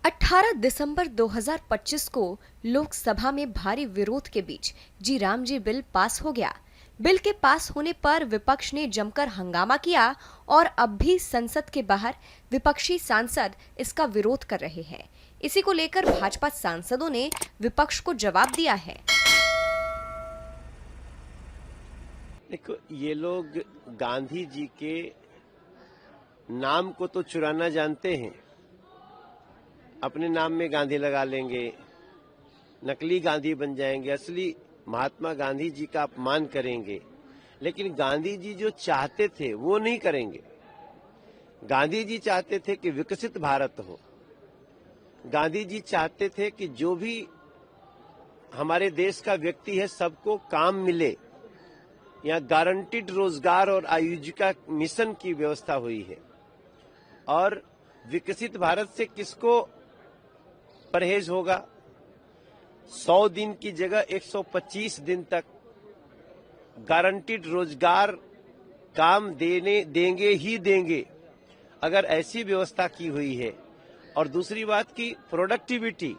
18 दिसंबर 2025 को लोकसभा में भारी विरोध के बीच जी राम जी बिल पास हो गया। बिल के पास होने पर विपक्ष ने जमकर हंगामा किया और अब भी संसद के बाहर विपक्षी सांसद इसका विरोध कर रहे हैं। इसी को लेकर भाजपा सांसदों ने विपक्ष को जवाब दिया है। देखो, ये लोग गांधी जी के नाम को तो चुराना जानते हैं। अपने नाम में गांधी लगा लेंगे, नकली गांधी बन जाएंगे, असली महात्मा गांधी जी का अपमान करेंगे। लेकिन गांधी जी जो चाहते थे वो नहीं करेंगे। गांधी जी चाहते थे कि विकसित भारत हो। गांधी जी चाहते थे कि जो भी हमारे देश का व्यक्ति है सबको काम मिले। यहाँ गारंटीड रोजगार और आजीविका मिशन की व्यवस्था हुई है। और विकसित भारत से किसको परहेज होगा? 100 दिन की जगह 125 दिन तक गारंटीड रोजगार काम देंगे ही देंगे, अगर ऐसी व्यवस्था की हुई है। और दूसरी बात की प्रोडक्टिविटी,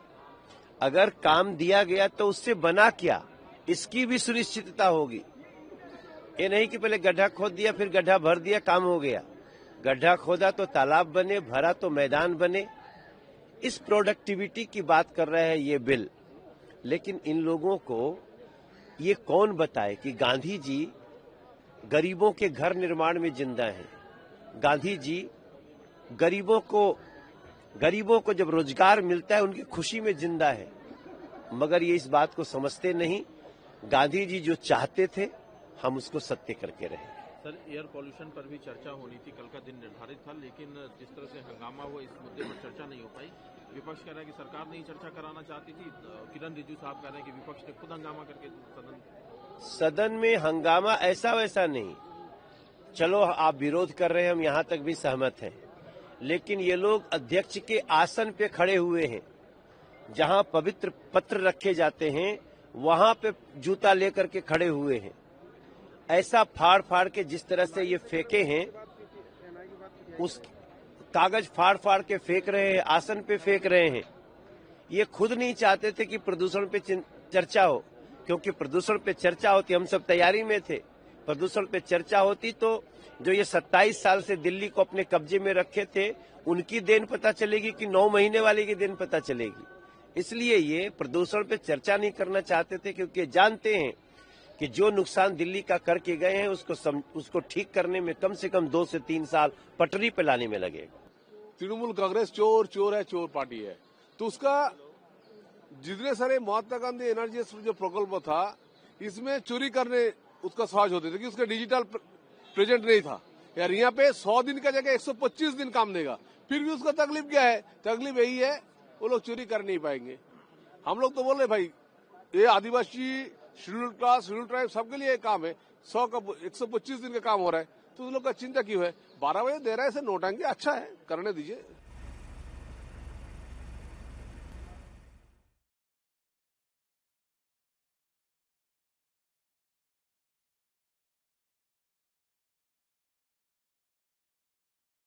अगर काम दिया गया तो उससे बना क्या, इसकी भी सुनिश्चितता होगी। ये नहीं कि पहले गड्ढा खोद दिया फिर गड्ढा भर दिया, काम हो गया। गड्ढा खोदा तो तालाब बने, भरा तो मैदान बने। इस प्रोडक्टिविटी की बात कर रहा है ये बिल। लेकिन इन लोगों को ये कौन बताए कि गांधी जी गरीबों के घर निर्माण में जिंदा हैं। गांधी जी गरीबों को जब रोजगार मिलता है उनकी खुशी में जिंदा है। मगर ये इस बात को समझते नहीं। गांधी जी जो चाहते थे हम उसको सत्य करके रहे। सर, एयर पॉल्यूशन पर भी चर्चा होनी थी, कल का दिन निर्धारित था, लेकिन जिस तरह से हंगामा हुआ इस मुद्दे पर चर्चा नहीं हो पाई। विपक्ष कह रहा है कि सरकार नहीं चर्चा कराना चाहती थी। किरण रिजिजू साहब कह रहे हैं कि विपक्ष ने खुद हंगामा करके सदन में हंगामा ऐसा वैसा नहीं। चलो, आप विरोध कर रहे हैं, हम यहां तक भी सहमत हैं। लेकिन ये लोग अध्यक्ष के आसन पे खड़े हुए हैं। जहां पवित्र पत्र रखे जाते हैं वहां पे जूता लेकर के खड़े हुए हैं। ऐसा फाड़ फाड़ के जिस तरह से ये फेंके हैं, उस कागज फाड़ फाड़ के फेंक रहे हैं, आसन पे फेंक रहे हैं। ये खुद नहीं चाहते थे कि प्रदूषण पे चर्चा हो, क्योंकि प्रदूषण पे चर्चा होती, हम सब तैयारी में थे। प्रदूषण पे चर्चा होती तो जो ये 27 साल से दिल्ली को अपने कब्जे में रखे थे उनकी देन पता चलेगी कि 9 महीने वाले की देन पता चलेगी। इसलिए ये प्रदूषण पे चर्चा नहीं करना चाहते थे, क्योंकि जानते हैं कि जो नुकसान दिल्ली का करके गए हैं उसको ठीक करने में कम से कम 2 से 3 साल पटरी पे लाने में लगेगा। तृणमूल कांग्रेस चोर है, चोर पार्टी है। तो उसका जितने सारे महात्मा गांधी एनर्जी जो प्रकल्प था, इसमें चोरी करने उसका साहस होते थे कि उसका डिजिटल प्रेजेंट नहीं था। यार यहाँ पे 100 दिन का जगह 125 दिन काम देगा, फिर भी उसका तकलीफ क्या है? तकलीफ यही है, वो लोग चोरी कर नहीं पाएंगे। हम लोग तो बोल रहे भाई, ये आदिवासी, शेड्यूल कास्ट, शेड्यूल ट्राइब सबके लिए काम है। 125 दिन का काम हो रहा है, तो उन लोग का चिंता क्यों है? 12 बजे दे रहा है, ऐसे नोटंकी अच्छा है, करने दीजिए।